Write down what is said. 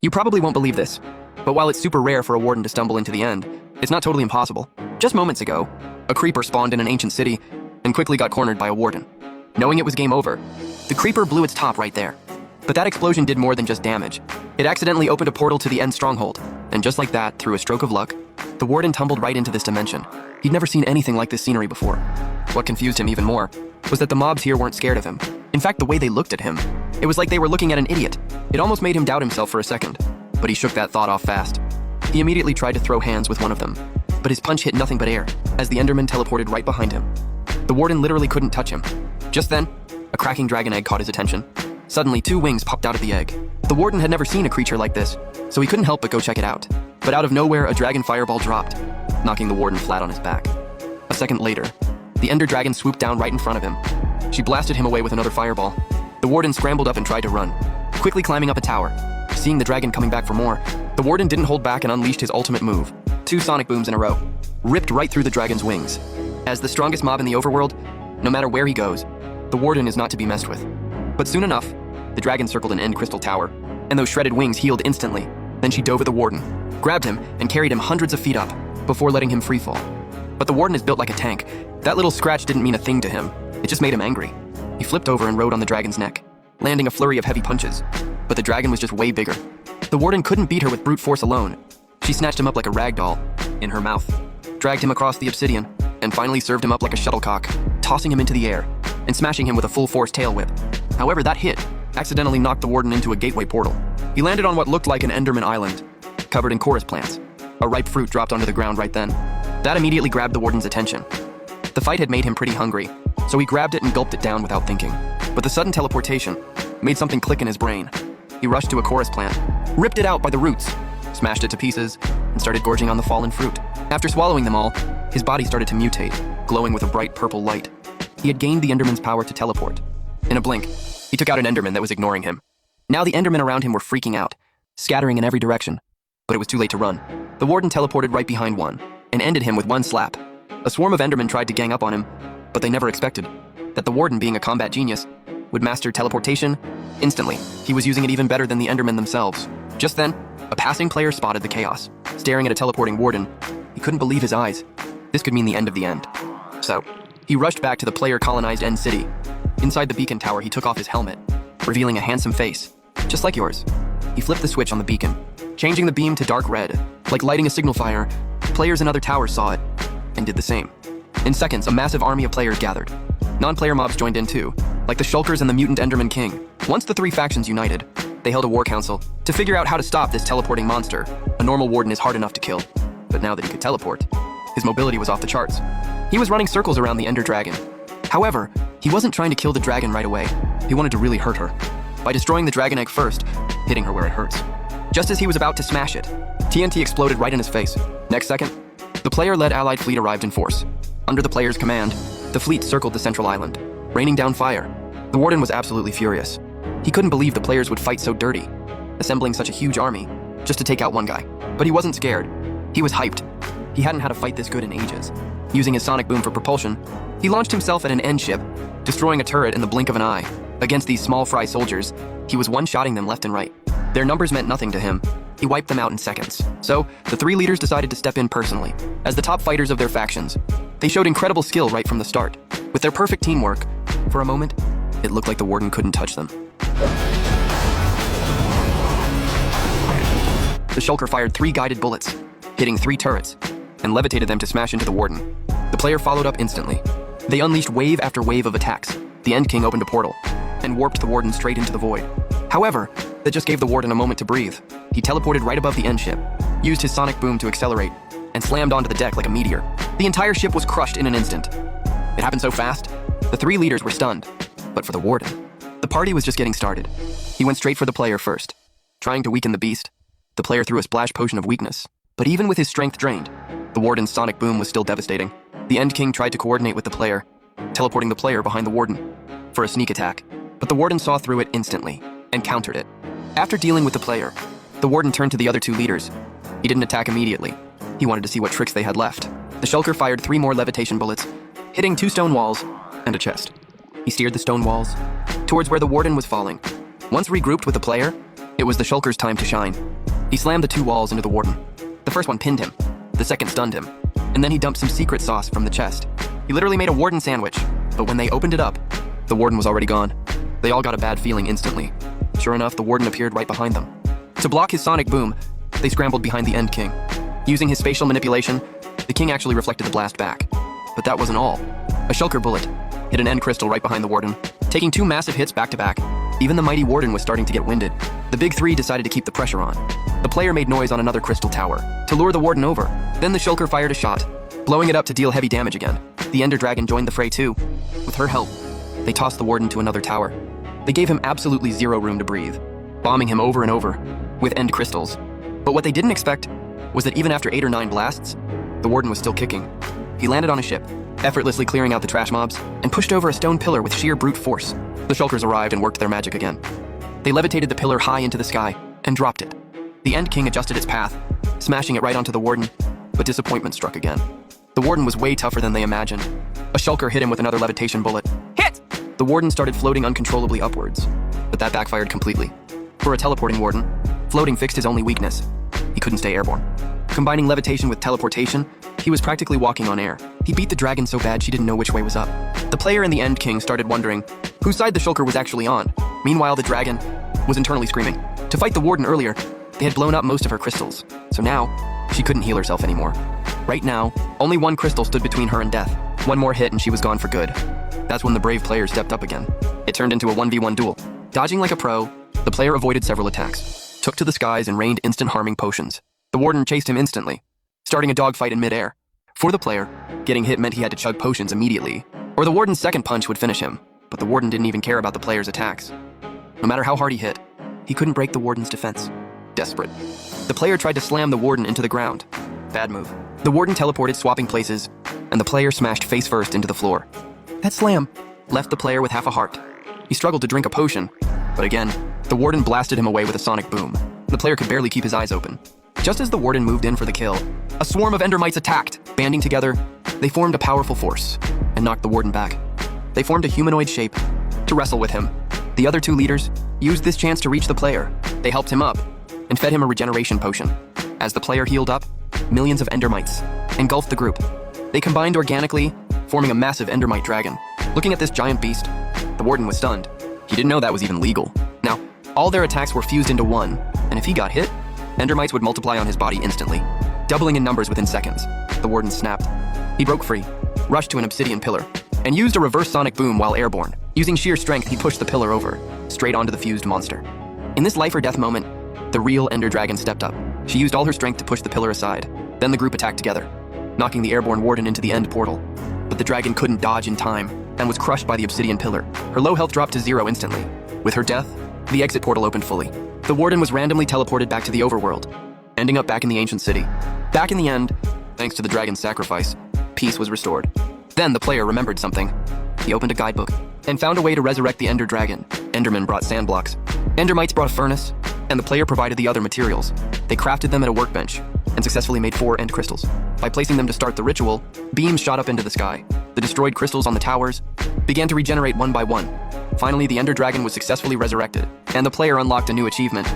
You probably won't believe this, but while it's super rare for a warden to stumble into the end, it's not totally impossible. Just moments ago, a creeper spawned in an ancient city and quickly got cornered by a warden. Knowing it was game over, the creeper blew its top right there. But that explosion did more than just damage. It accidentally opened a portal to the end stronghold, and just like that, through a stroke of luck, the warden tumbled right into this dimension. He'd never seen anything like this scenery before. What confused him even more was that the mobs here weren't scared of him. In fact, the way they looked at him, it was like they were looking at an idiot. It almost made him doubt himself for a second, but he shook that thought off fast. He immediately tried to throw hands with one of them, but his punch hit nothing but air as the Enderman teleported right behind him. The warden literally couldn't touch him. Just then, a cracking dragon egg caught his attention. Suddenly, 2 wings popped out of the egg. The warden had never seen a creature like this, so he couldn't help but go check it out. But out of nowhere, a dragon fireball dropped, knocking the warden flat on his back. A second later, the ender dragon swooped down right in front of him. She blasted him away with another fireball. The warden scrambled up and tried to run, quickly climbing up a tower. Seeing the dragon coming back for more, the warden didn't hold back and unleashed his ultimate move. 2 sonic booms in a row, ripped right through the dragon's wings. As the strongest mob in the overworld, no matter where he goes, the warden is not to be messed with. But soon enough, the dragon circled an end crystal tower, and those shredded wings healed instantly. Then she dove at the warden, grabbed him, and carried him hundreds of feet up, before letting him free fall. But the warden is built like a tank. That little scratch didn't mean a thing to him. It just made him angry. He flipped over and rode on the dragon's neck, landing a flurry of heavy punches. But the dragon was just way bigger. The warden couldn't beat her with brute force alone. She snatched him up like a rag doll, in her mouth, dragged him across the obsidian, and finally served him up like a shuttlecock, tossing him into the air, and smashing him with a full-force tail whip. However, that hit accidentally knocked the warden into a gateway portal. He landed on what looked like an Enderman island, covered in chorus plants. A ripe fruit dropped onto the ground right then. That immediately grabbed the warden's attention. The fight had made him pretty hungry, so he grabbed it and gulped it down without thinking. But the sudden teleportation made something click in his brain. He rushed to a chorus plant, ripped it out by the roots, smashed it to pieces, and started gorging on the fallen fruit. After swallowing them all, his body started to mutate, glowing with a bright purple light. He had gained the Enderman's power to teleport. In a blink, he took out an Enderman that was ignoring him. Now the Endermen around him were freaking out, scattering in every direction. But it was too late to run. The warden teleported right behind one, and ended him with one slap. A swarm of Endermen tried to gang up on him, but they never expected that the warden, being a combat genius, would master teleportation instantly. He was using it even better than the Endermen themselves. Just then, a passing player spotted the chaos. Staring at a teleporting warden, he couldn't believe his eyes. This could mean the end of the end. So, he rushed back to the player-colonized End City. Inside the beacon tower, he took off his helmet, revealing a handsome face, just like yours. He flipped the switch on the beacon, changing the beam to dark red. Like lighting a signal fire, players in other towers saw it, and did the same. In seconds, a massive army of players gathered. Non-player mobs joined in too, like the Shulkers and the mutant Enderman King. Once the 3 factions united, they held a war council to figure out how to stop this teleporting monster. A normal warden is hard enough to kill, but now that he could teleport, his mobility was off the charts. He was running circles around the Ender Dragon. However, he wasn't trying to kill the dragon right away. He wanted to really hurt her, by destroying the dragon egg first, hitting her where it hurts. Just as he was about to smash it, TNT exploded right in his face. Next second, the player-led allied fleet arrived in force. Under the player's command, the fleet circled the central island, raining down fire. The warden was absolutely furious. He couldn't believe the players would fight so dirty, assembling such a huge army, just to take out one guy. But he wasn't scared. He was hyped. He hadn't had a fight this good in ages. Using his sonic boom for propulsion, he launched himself at an end ship, destroying a turret in the blink of an eye. Against these small fry soldiers, he was one-shotting them left and right. Their numbers meant nothing to him. He wiped them out in seconds. So, the 3 leaders decided to step in personally. As the top fighters of their factions, they showed incredible skill right from the start. With their perfect teamwork, for a moment, it looked like the warden couldn't touch them. The Shulker fired 3 guided bullets, hitting 3 turrets, and levitated them to smash into the warden. The player followed up instantly. They unleashed wave after wave of attacks. The End King opened a portal, and warped the warden straight into the void. However, that just gave the warden a moment to breathe. He teleported right above the end ship, used his sonic boom to accelerate, and slammed onto the deck like a meteor. The entire ship was crushed in an instant. It happened so fast, the 3 leaders were stunned. But for the warden, the party was just getting started. He went straight for the player first. Trying to weaken the beast, the player threw a splash potion of weakness. But even with his strength drained, the warden's sonic boom was still devastating. The End King tried to coordinate with the player, teleporting the player behind the warden for a sneak attack. But the warden saw through it instantly and countered it. After dealing with the player, the warden turned to the other 2 leaders. He didn't attack immediately. He wanted to see what tricks they had left. The Shulker fired 3 more levitation bullets, hitting 2 stone walls and a chest. He steered the stone walls towards where the warden was falling. Once regrouped with the player, It was the Shulker's time to shine. He slammed the two walls into the warden. The first one pinned him, the second stunned him, and then he dumped some secret sauce from the chest. He literally made a warden sandwich, but when they opened it up, the warden was already gone. They all got a bad feeling instantly. Sure enough, the warden appeared right behind them. To block his sonic boom, they scrambled behind the End King. Using his spatial manipulation, the king actually reflected the blast back. But that wasn't all. A Shulker bullet hit an end crystal right behind the warden, taking two massive hits back to back. Even the mighty warden was starting to get winded. The big three decided to keep the pressure on. The player made noise on another crystal tower to lure the warden over. Then the Shulker fired a shot, blowing it up to deal heavy damage again. The Ender Dragon joined the fray too. With her help, they tossed the warden to another tower. They gave him absolutely zero room to breathe, bombing him over and over with end crystals. But what they didn't expect was that even after 8 or 9 blasts, the warden was still kicking. He landed on a ship, effortlessly clearing out the trash mobs, and pushed over a stone pillar with sheer brute force. The Shulkers arrived and worked their magic again. They levitated the pillar high into the sky and dropped it. The End King adjusted its path, smashing it right onto the warden, but disappointment struck again. The warden was way tougher than they imagined. A Shulker hit him with another levitation bullet. Hit! The warden started floating uncontrollably upwards, but that backfired completely. For a teleporting warden, floating fixed his only weakness. He couldn't stay airborne. Combining levitation with teleportation, he was practically walking on air. He beat the dragon so bad she didn't know which way was up. The player and the End King started wondering whose side the Shulker was actually on. Meanwhile, the dragon was internally screaming. To fight the warden earlier, they had blown up most of her crystals, so now she couldn't heal herself anymore. Right now, only one crystal stood between her and death. One more hit and she was gone for good. That's when the brave player stepped up again. It turned into a 1v1 duel. Dodging like a pro, the player avoided several attacks, took to the skies and rained instant harming potions. The warden chased him instantly, starting a dogfight in midair. For the player, getting hit meant he had to chug potions immediately, or the warden's second punch would finish him. But the warden didn't even care about the player's attacks. No matter how hard he hit, he couldn't break the warden's defense. Desperate, the player tried to slam the warden into the ground. Bad move. The warden teleported, swapping places, and the player smashed face first into the floor. That slam left the player with half a heart. He struggled to drink a potion, but again, the warden blasted him away with a sonic boom. The player could barely keep his eyes open. Just as the warden moved in for the kill, a swarm of Endermites attacked. Banding together, they formed a powerful force and knocked the warden back. They formed a humanoid shape to wrestle with him. The other two leaders used this chance to reach the player. They helped him up and fed him a regeneration potion. As the player healed up, millions of Endermites engulfed the group. They combined organically, forming a massive Endermite dragon. Looking at this giant beast, the warden was stunned. He didn't know that was even legal. Now, all their attacks were fused into one, and if he got hit, Endermites would multiply on his body instantly, doubling in numbers within seconds. The warden snapped. He broke free, rushed to an obsidian pillar, and used a reverse sonic boom while airborne. Using sheer strength, he pushed the pillar over, straight onto the fused monster. In this life or death moment, the real Ender Dragon stepped up. She used all her strength to push the pillar aside. Then the group attacked together, knocking the airborne warden into the end portal. But the dragon couldn't dodge in time and was crushed by the obsidian pillar. Her low health dropped to 0 instantly. With her death, the exit portal opened fully. The warden was randomly teleported back to the overworld, ending up back in the ancient city. Back in the end, thanks to the dragon's sacrifice, peace was restored. Then the player remembered something. He opened a guidebook and found a way to resurrect the Ender Dragon. Endermen brought sand blocks. Endermites brought a furnace, and the player provided the other materials. They crafted them at a workbench and successfully made 4 end crystals. By placing them to start the ritual, beams shot up into the sky. The destroyed crystals on the towers began to regenerate one by one. Finally, the Ender Dragon was successfully resurrected, and the player unlocked a new achievement.